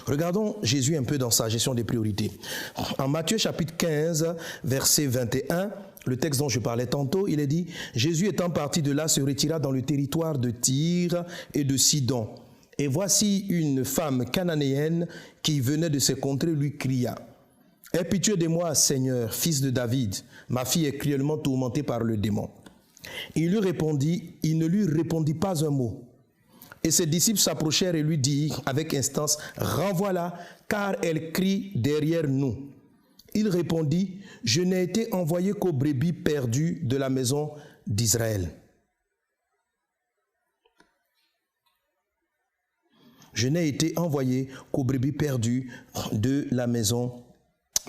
Regardons Jésus un peu dans sa gestion des priorités. En Matthieu chapitre 15, verset 21, le texte dont je parlais tantôt, il est dit « Jésus étant parti de là se retira dans le territoire de Tyr et de Sidon. Et voici une femme cananéenne qui venait de ces contrées lui cria « Aie pitié de moi, Seigneur, fils de David, ma fille est cruellement tourmentée par le démon. » Il ne lui répondit pas un mot. Et ses disciples s'approchèrent et lui dirent avec instance, « Renvoie-la, car elle crie derrière nous. » Il répondit, « Je n'ai été envoyé qu'aux brebis perdues de la maison d'Israël. » Je n'ai été envoyé qu'aux brebis perdues de la maison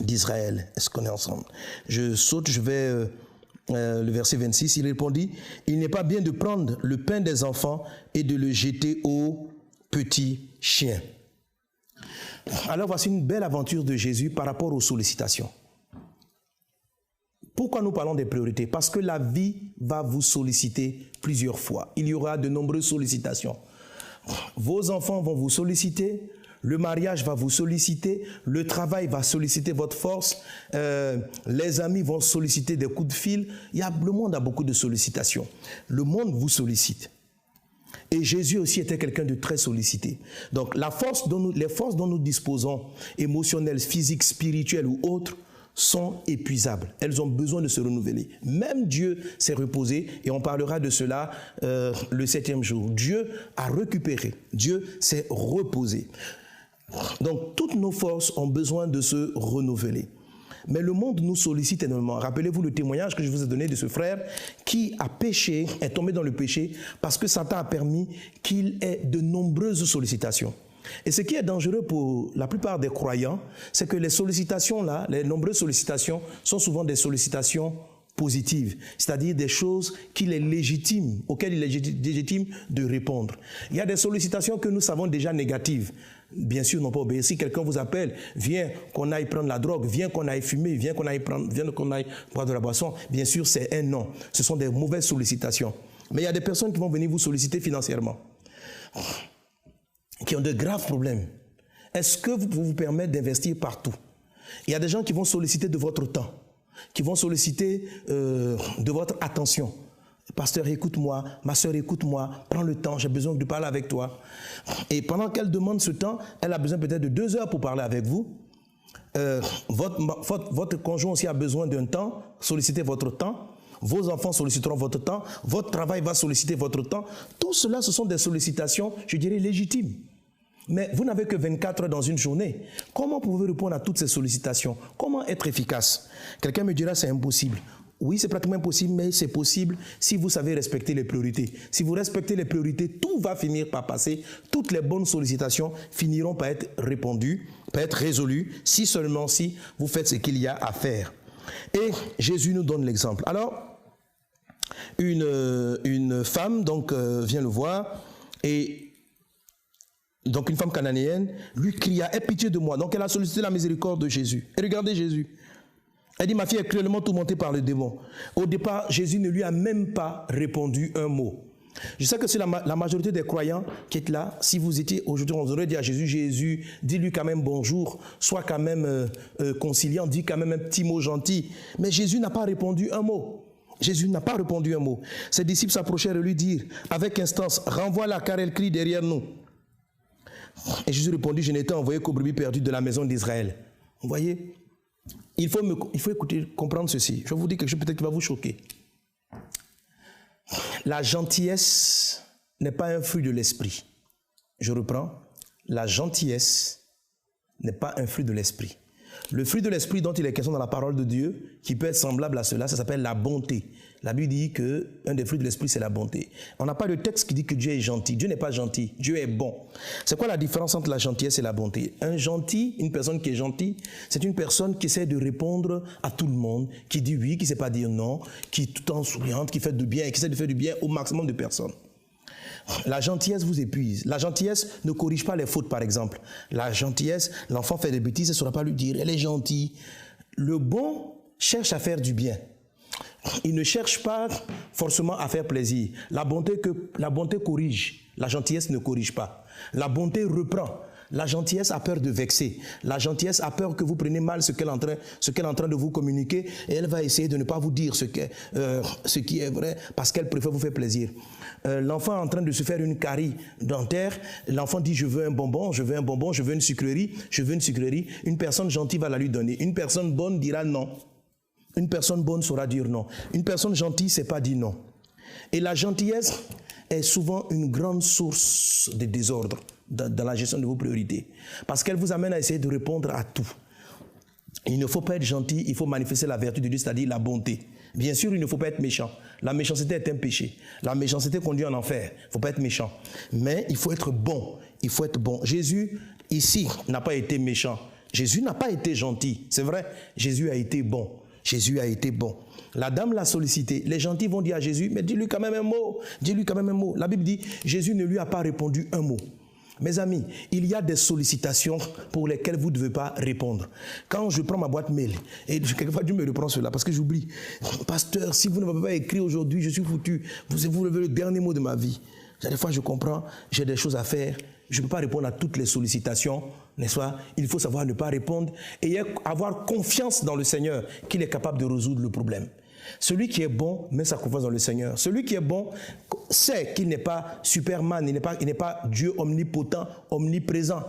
d'Israël. Est-ce qu'on est ensemble? Je saute, je vais... le verset 26, il répondit, « Il n'est pas bien de prendre le pain des enfants et de le jeter aux petits chiens. » Alors voici une belle aventure de Jésus par rapport aux sollicitations. Pourquoi nous parlons des priorités? Parce que la vie va vous solliciter plusieurs fois. Il y aura de nombreuses sollicitations. Vos enfants vont vous solliciter, le mariage va vous solliciter, le travail va solliciter votre force, les amis vont solliciter des coups de fil. Le monde a beaucoup de sollicitations. Le monde vous sollicite. Et Jésus aussi était quelqu'un de très sollicité. Donc les forces dont nous disposons, émotionnelles, physiques, spirituelles ou autres, sont épuisables. Elles ont besoin de se renouveler. Même Dieu s'est reposé, et on parlera de cela le 7e jour. Dieu a récupéré, Dieu s'est reposé. Donc toutes nos forces ont besoin de se renouveler. Mais le monde nous sollicite énormément. Rappelez-vous le témoignage que je vous ai donné de ce frère qui a péché, est tombé dans le péché parce que Satan a permis qu'il ait de nombreuses sollicitations. Et ce qui est dangereux pour la plupart des croyants, c'est que les sollicitations là, les nombreuses sollicitations sont souvent des sollicitations positives, c'est-à-dire des choses qu'il est légitime, auxquelles il est légitime de répondre. Il y a des sollicitations que nous savons déjà négatives. Bien sûr, non pas obéir. Si quelqu'un vous appelle, viens qu'on aille prendre la drogue, viens qu'on aille fumer, viens qu'on aille boire de la boisson, bien sûr, c'est un non. Ce sont des mauvaises sollicitations. Mais il y a des personnes qui vont venir vous solliciter financièrement, qui ont de graves problèmes. Est-ce que vous pouvez vous permettre d'investir partout? Il y a des gens qui vont solliciter de votre temps, qui vont solliciter de votre attention. Pasteur, écoute-moi, ma soeur, écoute-moi, prends le temps, j'ai besoin de parler avec toi. Et pendant qu'elle demande ce temps, elle a besoin peut-être de 2 heures pour parler avec vous. Votre conjoint aussi a besoin d'un temps, sollicitez votre temps. Vos enfants solliciteront votre temps, votre travail va solliciter votre temps. Tout cela, ce sont des sollicitations, je dirais, légitimes. Mais vous n'avez que 24 heures dans une journée. Comment pouvez-vous répondre à toutes ces sollicitations? Comment être efficace? Quelqu'un me dira, c'est impossible. Oui, c'est pratiquement impossible, mais c'est possible si vous savez respecter les priorités. Si vous respectez les priorités, tout va finir par passer. Toutes les bonnes sollicitations finiront par être répondues, par être résolues, si seulement si vous faites ce qu'il y a à faire. Et Jésus nous donne l'exemple. Alors, une femme donc vient le voir, et donc une femme cananéenne lui cria, « Aie pitié de moi ». Donc elle a sollicité la miséricorde de Jésus. Et regardez Jésus. Elle dit, « Ma fille est cruellement tourmentée par le démon ». Au départ, Jésus ne lui a même pas répondu un mot. Je sais que c'est la majorité des croyants qui est là. Si vous étiez aujourd'hui, on aurait dit à Jésus, « Jésus, dis-lui quand même bonjour, sois quand même conciliant, dis quand même un petit mot gentil ». Mais Jésus n'a pas répondu un mot. Jésus n'a pas répondu un mot. Ses disciples s'approchèrent et lui dirent, avec instance, « Renvoie-la car elle crie derrière nous ». Et Jésus répondit, « Je n'ai été envoyé qu'aux brebis perdues de la maison d'Israël ». Vous voyez, il faut écouter, comprendre ceci. Je vais vous dire quelque chose peut-être qui va vous choquer. La gentillesse n'est pas un fruit de l'esprit. Je reprends. La gentillesse n'est pas un fruit de l'esprit. Le fruit de l'esprit dont il est question dans la parole de Dieu, qui peut être semblable à cela, ça s'appelle la bonté. La Bible dit qu'un des fruits de l'esprit, c'est la bonté. On n'a pas de texte qui dit que Dieu est gentil. Dieu n'est pas gentil. Dieu est bon. C'est quoi la différence entre la gentillesse et la bonté? Un gentil, une personne qui est gentille, c'est une personne qui essaie de répondre à tout le monde, qui dit oui, qui ne sait pas dire non, qui est tout le temps souriante, qui fait du bien et qui essaie de faire du bien au maximum de personnes. La gentillesse vous épuise. La gentillesse ne corrige pas les fautes, par exemple. La gentillesse, l'enfant fait des bêtises, elle ne saura pas lui dire, elle est gentille. Le bon cherche à faire du bien. Il ne cherche pas forcément à faire plaisir. La bonté corrige. La gentillesse ne corrige pas. La bonté reprend. La gentillesse a peur de vexer. La gentillesse a peur que vous preniez mal ce qu'elle est en train de vous communiquer et elle va essayer de ne pas vous dire ce qui est vrai parce qu'elle préfère vous faire plaisir. L'enfant est en train de se faire une carie dentaire. L'enfant dit je veux un bonbon, je veux un bonbon, je veux une sucrerie, je veux une sucrerie. Une personne gentille va la lui donner. Une personne bonne dira non. Une personne bonne saura dire non. Une personne gentille ne sait pas dire non. Et la gentillesse est souvent une grande source de désordre dans la gestion de vos priorités. Parce qu'elle vous amène à essayer de répondre à tout. Il ne faut pas être gentil, il faut manifester la vertu de Dieu, c'est-à-dire la bonté. Bien sûr, il ne faut pas être méchant. La méchanceté est un péché. La méchanceté conduit en enfer. Il ne faut pas être méchant. Mais il faut être bon. Il faut être bon. Jésus, ici, n'a pas été méchant. Jésus n'a pas été gentil. C'est vrai, Jésus a été bon. Jésus a été bon. La dame l'a sollicité. Les gentils vont dire à Jésus, mais dis-lui quand même un mot. Dis-lui quand même un mot. La Bible dit, Jésus ne lui a pas répondu un mot. Mes amis, il y a des sollicitations pour lesquelles vous ne devez pas répondre. Quand je prends ma boîte mail, et quelquefois Dieu me reprend cela parce que j'oublie. Pasteur, si vous ne m'avez pas écrit aujourd'hui, je suis foutu. Vous levez le dernier mot de ma vie. Des fois, je comprends, j'ai des choses à faire. Je ne peux pas répondre à toutes les sollicitations, n'est-ce pas? Il faut savoir ne pas répondre et avoir confiance dans le Seigneur qu'il est capable de résoudre le problème. Celui qui est bon met sa confiance dans le Seigneur. Celui qui est bon sait qu'il n'est pas Superman, il n'est pas Dieu omnipotent, omniprésent.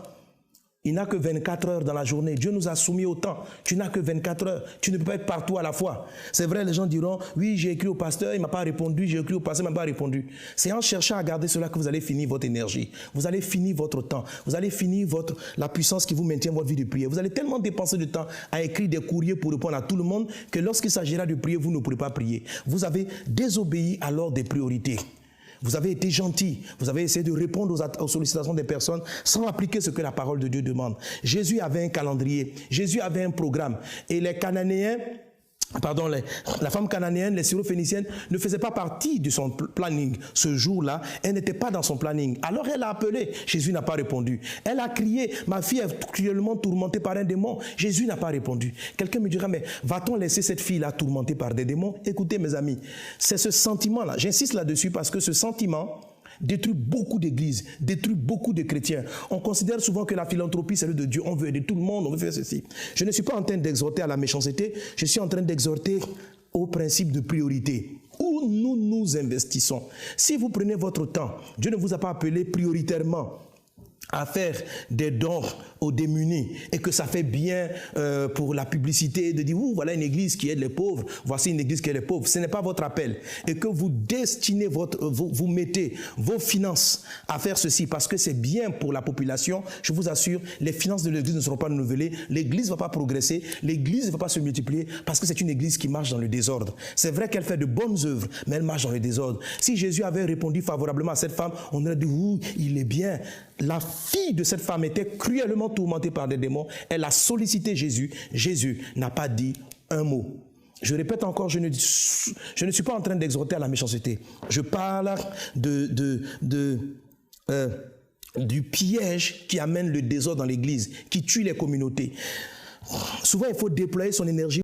Il n'a que 24 heures dans la journée. Dieu nous a soumis au temps. Tu n'as que 24 heures. Tu ne peux pas être partout à la fois. C'est vrai, les gens diront, oui, j'ai écrit au pasteur, il ne m'a pas répondu, j'ai écrit au pasteur, il ne m'a pas répondu. C'est en cherchant à garder cela que vous allez finir votre énergie. Vous allez finir votre temps. Vous allez finir la puissance qui vous maintient votre vie de prière. Vous allez tellement dépenser de temps à écrire des courriers pour répondre à tout le monde que lorsqu'il s'agira de prier, vous ne pourrez pas prier. Vous avez désobéi à l'ordre des priorités. Vous avez été gentil, vous avez essayé de répondre aux sollicitations des personnes sans appliquer ce que la parole de Dieu demande. Jésus avait un calendrier, Jésus avait un programme. Et les Cananéens, la femme cananéenne, les syrophéniciennes, ne faisaient pas partie de son planning. Ce jour-là, elle n'était pas dans son planning. Alors elle a appelé, Jésus n'a pas répondu. Elle a crié, ma fille est cruellement tourmentée par un démon. Jésus n'a pas répondu. Quelqu'un me dira, mais va-t-on laisser cette fille-là tourmentée par des démons? Écoutez mes amis, c'est ce sentiment-là, j'insiste là-dessus parce que ce sentiment détruit beaucoup d'églises, détruit beaucoup de chrétiens. On considère souvent que la philanthropie, c'est le de Dieu. On veut aider tout le monde, on veut faire ceci. Je ne suis pas en train d'exhorter à la méchanceté, je suis en train d'exhorter au principe de priorité. Où nous nous investissons. Si vous prenez votre temps, Dieu ne vous a pas appelé prioritairement à faire des dons aux démunis et que ça fait bien pour la publicité de dire voilà une église qui aide les pauvres, voici une église qui aide les pauvres. Ce n'est pas votre appel et que vous destinez vous mettez vos finances à faire ceci parce que c'est bien pour la population. Je vous assure, les finances de l'église ne seront pas renouvelées, l'église ne va pas progresser, l'église ne va pas se multiplier parce que c'est une église qui marche dans le désordre. C'est vrai qu'elle fait de bonnes œuvres, mais elle marche dans le désordre. Si Jésus avait répondu favorablement à cette femme, on aurait dit il est bien. La fille de cette femme était cruellement tourmentée par des démons. Elle a sollicité Jésus. Jésus n'a pas dit un mot. Je répète encore, je ne suis pas en train d'exhorter à la méchanceté. Je parle du piège qui amène le désordre dans l'église, qui tue les communautés. Souvent, il faut déployer son énergie